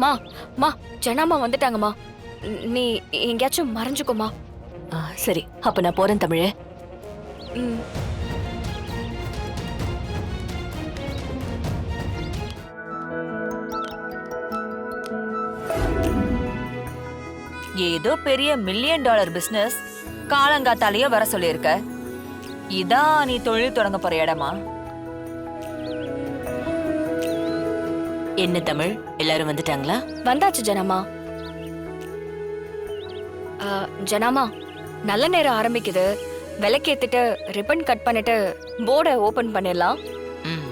மா மா ஜனாமா வந்துட்டாங்கம்மா. நீ எங்கேயாச்சும் மறைஞ்சுக்கோமா. சரி, அப்ப நான் போறேன் தமிழே. ம். ஏதோ பெரிய $1,000,000 பிசினஸ் காலங்காத்தாலேயே வர சொல்லியிருக்க. இதான் நீ தொழில் தொடங்க போற இடமா? என்ன தமிழ், எல்லாரும் வந்துட்டாங்களா? வந்தாச்சு ஜனாமா. ஜனாமா, நல்ல நேரம் ஆரம்பிக்குது. விளக்கேத்திட்டு ரிப்பன் கட் பண்ணிட்டு போர்டை ஓபன் பண்ணிடலாம். ம்.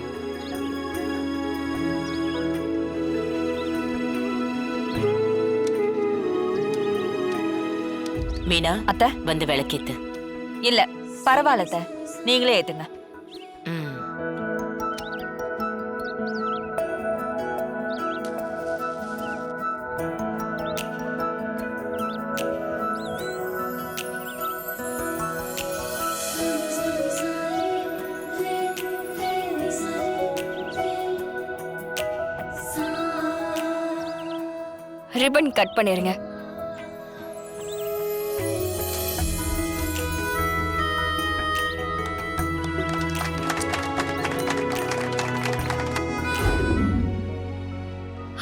மீனா, அத்தை வந்து விளக்கேத்து. இல்ல பரவாயில்ல அத்தை, நீங்களே ஏத்துங்க. ம். ரிப்பன் கட் பண்ணிருங்க.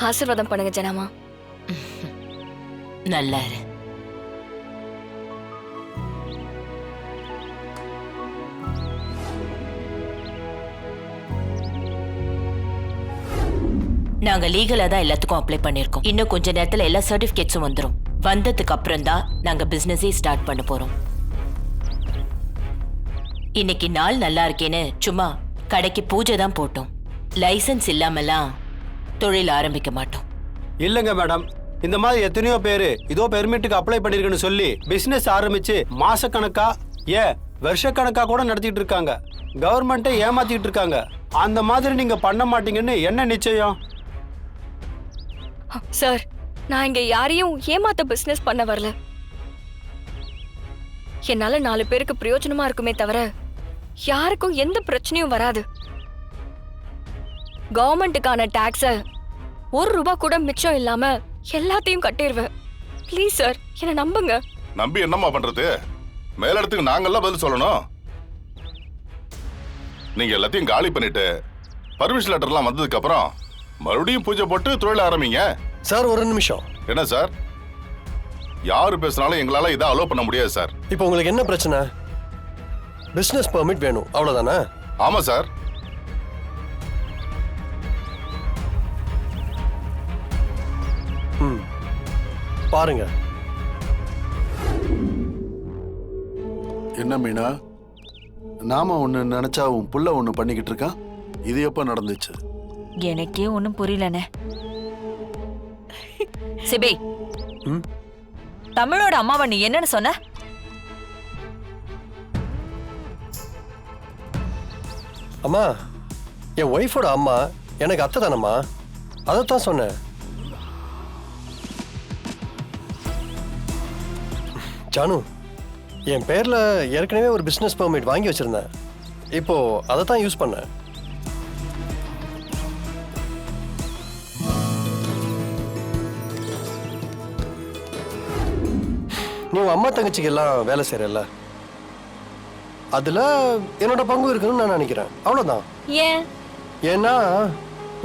ஆசீர்வாதம் பண்ணுங்க ஜனாமா. நல்லா இரு. நாங்க லீகலா தான் எல்லாத்துக்கும் அப்ளை பண்ணிருக்கோம். இன்னும் கொஞ்ச நேரத்துல எல்லா சர்டிபிகேட்ஸும் வந்துரும். வந்ததுக்கு அப்புறம் தான் நாங்க பிசினஸே ஸ்டார்ட் பண்ண போறோம். இன்னைக்கு நாள் நல்லா இருக்கேன்னு சும்மா கடைக்கு பூஜை தான் போட்டோம். லைசன்ஸ் இல்லாமலாம் தொழில் ஆரம்பிக்க மாட்டோம். இல்லங்க மேடம், இந்த மாதிரி எத்தனையோ பேரு இதோ பெர்மிட்டுக்கு அப்ளை பண்ணிருக்குன்னு சொல்லி பிசினஸ் ஆரம்பிச்சு மாசக்கணக்கா வருஷக்கணக்கா கூட நடத்திட்டு இருக்காங்க. கவர்மெண்ட்டை ஏமாத்திட்டு இருக்காங்க. அந்த மாதிரி நீங்க பண்ண மாட்டீங்கன்னு என்ன நிச்சயம்? சார், நான் இங்க யாரையும் ஏமாத்த பிசினஸ் பண்ண வரல. என்னால 4 பேருக்கு பிரயோஜனமா இருக்குமே தவிர யாருக்கும் எந்த பிரச்சனையும் வராது. கவர்மெண்ட்டுக்கான டாக்ஸ ₹1 கூட மிச்சம் இல்லாம எல்லாத்தையும் கட்டிடுவேன். ப்ளீஸ் சார், என்ன நம்புங்க. நம்பி என்னம்மா பண்றது? மேலிடத்துக்கு நாங்கெல்லாம் பதில் சொல்லணும். நீங்க எல்லாத்தையும் காலி பண்ணிட்டு பர்மிஷன் லெட்டர்லாம் வந்ததுக்கு அப்புறம் மறுபடியும் பூஜை போட்டு தொழில் ஆரம்பிங்க. சார், ஒரு நிமிஷம். என்ன சார், யாரு பேசினாலும் எங்களால இதை அலோவ் பண்ண முடியாது சார். இப்போ உங்களுக்கு என்ன பிரச்சனை? பிசினஸ் பெர்மிட் வேணும், அவ்வளவுதானே? ஆமா சார். பாருங்க. என்ன மீனா, நாம ஒண்ணு நினைச்சா உன் புள்ள ஒண்ணு பண்ணிக்கிட்டு இருக்கான். இது எப்ப நடந்துச்சு? எனக்கே ஒண்ணும் புரியலனே. சிபி, தமிழோட அம்மாவை நீ என்னன்னு சொன்ன? அம்மா, என் ஒய்ஃபோட அம்மா எனக்கு அத்தை தானம்மா, அதைத்தான் சொன்னேன். ஜானு, என் பேர்ல ஏற்கனவே ஒரு பிசினஸ் பெர்மிட் வாங்கி வச்சிருந்தேன். இப்போ அதை தான் யூஸ் பண்ணேன். நீ உன் அம்மா தங்கச்சிக்கு எல்லாம் வேலை செய்யறல்ல, அதுல என்னோட பங்கு இருக்குன்னு நான் நினைக்கிறேன். அவ்வளவுதான். ஏன்? ஏன்னா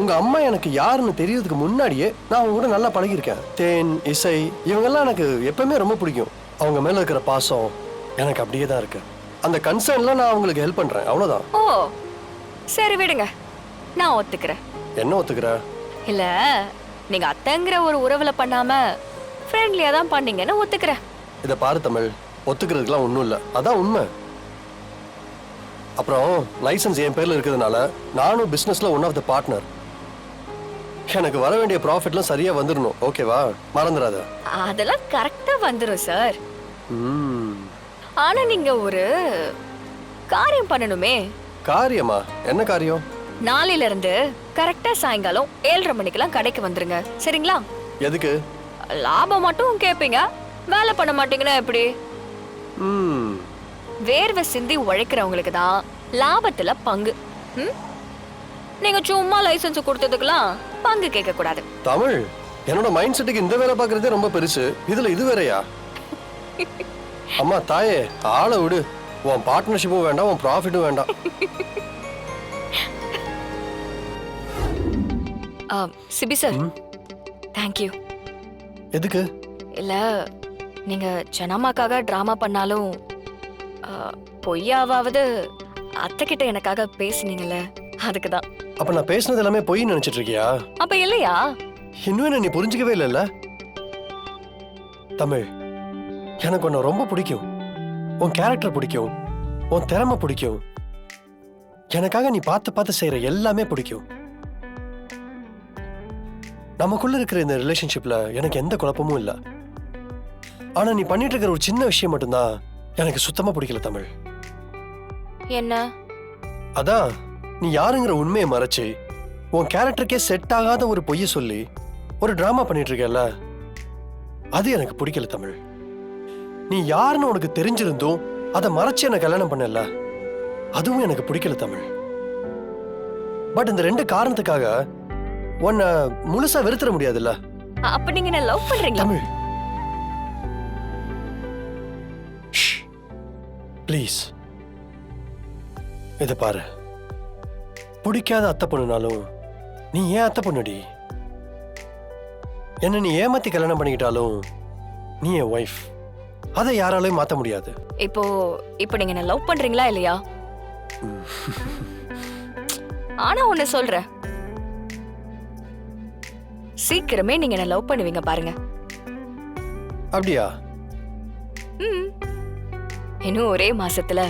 உங்க அம்மா எனக்கு யாருன்னு தெரியறதுக்கு முன்னாடியே நான் அவங்க கூட நல்லா பழகிருக்கேன். தேன், இசை, இவங்கெல்லாம் எனக்கு எப்பவுமே ரொம்ப பிடிக்கும். அவங்க மேல இருக்கிற பாசம் எனக்கு அப்படியே தான் இருக்கு. அந்த கன்சர்ன்ல நான் அவங்களுக்கு ஹெல்ப் பண்றேன், அவ்வளவுதான். ஓ சரி, விடுங்க, நான் ஒத்துக்கிறேன். என்ன ஒத்துக்கிற? இல்ல, நீங்க அத்தைங்கிற ஒரு உறவுல பண்ணாம ஃப்ரெண்ட்லியா தான் பண்ணீங்கன்னு ஒத்துக்கிறேன். இதை பாரு தமிழ், ஒத்துக்கிறதுக்குலாம் ஒன்றும் இல்லை, அதான் உண்மை. அப்புறம் லைசன்ஸ் என் பேர்ல இருக்கிறதுனால நானும் பிசினஸ்ல ஒன் ஆஃப் த பார்ட்னர். எனக்கு வர வேண்டிய ப்ராஃபிட்லாம் சரியா வந்துடணும், ஓகேவா? மறந்துடாத. அதெல்லாம் கரெக்டா வந்துரும் சார். ஆனா நீங்க ஒரு காரியம் பண்ணணுமே. காரியமா? என்ன காரியம்? நாளையில இருந்து கரெக்டா சாயங்காலம் 7:30 மணிக்கெல்லாம் கடைக்கு வந்துருங்க, சரிங்களா? எதுக்கு? லாபம் மட்டும் கேப்பீங்க, வேலை பண்ண மாட்டீங்கன்னா எப்படி? வேர்வை சிந்தி உழைக்கிறவங்களுக்கு தான் லாபத்துல பங்கு. நீங்க சும்மா லைசன்ஸ் கொடுத்ததுக்கெல்லாம் பங்கு கேட்க கூடாது. தமிழ், என்னோட மைண்ட் செட்டுக்கு இந்த வேலை பார்க்கறதே ரொம்ப பெருசு, இதுல இது வேறயா? அம்மா தாயே, ஆளை விடு. உன் பார்ட்னர்ஷிப்பும் வேண்டாம், உன் ப்ராஃபிட்டும் வேண்டாம். Sibi sir, thank you. எதுக்கு? இல்ல நீங்க ஜனாமாக்காக டிராமா பண்ணாலும் பொய்யாவது அத்தை கிட்ட எனக்காக பேசுனீங்கல்ல, அதுக்குதான். அப்ப நான் பேசுனது எல்லாமே பொய் நினைச்சிட்டு இருக்கியா? அப்ப இல்லையா? இன்னும் என்ன நீ புரிஞ்சுக்கவே இல்லைல்ல? தமிழ், எனக்கு உன்னை ரொம்ப பிடிக்கும். உன் கேரக்டர் பிடிக்கும், உன் திறமை பிடிக்கும். எனக்காக நீ பார்த்து பார்த்து செய்யற எல்லாமே பிடிக்கும். நமக்குள்ள இருக்கிற இந்த ரிலேஷன்ஷிப்ல எனக்கு எந்த குழப்பமும் இல்லை. ஆனா நீ பண்ணிட்டு இருக்கிற ஒரு சின்ன விஷயம் மட்டும்தான் எனக்கு சுத்தமா பிடிக்கல தமிழ். என்ன? அதான் நீ யாருங்கிற உண்மையை மறைச்சு உன் கேரக்டருக்கே செட் ஆகாத ஒரு பொய்ய சொல்லி ஒரு டிராமா பண்ணிட்டு இருக்கல, அது எனக்கு பிடிக்கல தமிழ். நீ யாருன்னு உனக்கு தெரிஞ்சிருந்தும் அதை மறைச்சு என்ன கல்யாணம் பண்ணல, அதுவும் எனக்கு பிடிக்கல தமிழ். பட் இந்த ரெண்டு காரணத்துக்காக உன்னை முழுசா வெறுத்துற முடியாதுல்ல? அப்ப நீங்க என்ன லவ் பண்றீங்களா? தமிழ், ப்ளீஸ் இத பாரு. பிடிக்காத அத்தை பொண்ணுனாலும் நீ ஏன் அத்தை பொண்ணுடி. என்ன நீ ஏமாத்தி கல்யாணம் பண்ணிக்கிட்டாலும் நீ என் ஒய்ஃப். அதை யாராலையும் மாத்த முடியாது. இப்போ நீங்க என்ன லவ் பண்றீங்களா இல்லையா? ஆனா ஒண்ணு சொல்றேன், சீக்கிரமே நீங்க என்ன லவ் பண்ணுவீங்க பாருங்க. அப்படியா? இன்னும் ஒரே மாசத்துல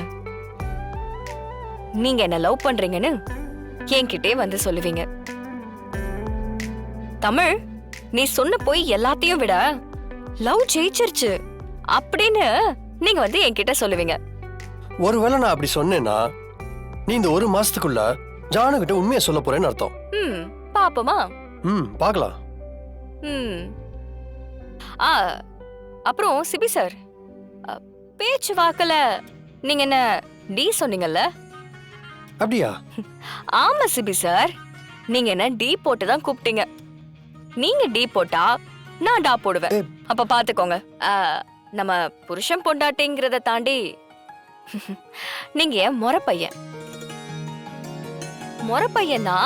நீங்க என்ன லவ் பண்றீங்கன்னு என்கிட்டே வந்து சொல்லுவீங்க. தமிழ், நீ சொன்ன போய் எல்லாத்தையும் விட லவ் ஜெயிச்சிருச்சு அப்படின்னு நீங்க வந்து என்கிட்ட சொல்லுவீங்க. ஒருவேளை நான் அப்படி சொன்னேன்னா நீ இந்த ஒரு மாசத்துக்குள்ள ஜானுகிட்ட உண்மையை சொல்ல போறேன்னு அர்த்தம். பாப்போமா? பார்க்கலாம். அப்புறம் சிபி சார், பேச்சு வாக்கல நீங்க என்ன டி சொன்னீங்கல்ல? அப்படியா? ஆமா சிபி சார், நீங்க என்ன டி போட்டு தான் கூப்பிட்டீங்க. நீங்க டி போட்டா நான் டா போடுவேன். அப்ப பாத்துக்கோங்க, நம்ம புருஷன் பொண்டாட்டிங்கிறத தாண்டி நீங்க முறை பையன். முறை பையனா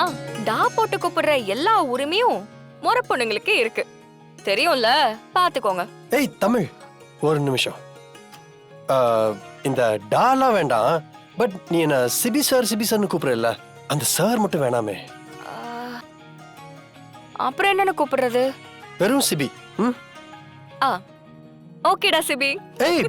டா போட்டு கூப்பிடுற எல்லா உரிமையும் முறை பொண்ணுங்களுக்கு இருக்கு, தெரியும்ல? பாத்துக்கோங்க. ஏய் தமிழ், ஒரு நிமிஷம். இந்த டாலாம் வேண்டாம். பட் நீ என்ன சிபி சார்னு கூப்பிடுறல, அந்த சார் மட்டும் வேணாமே. அப்புறம் என்னன்னு கூப்பிடுறது? வெறும் சிபி. ஓகேடா சிபி. ஏய்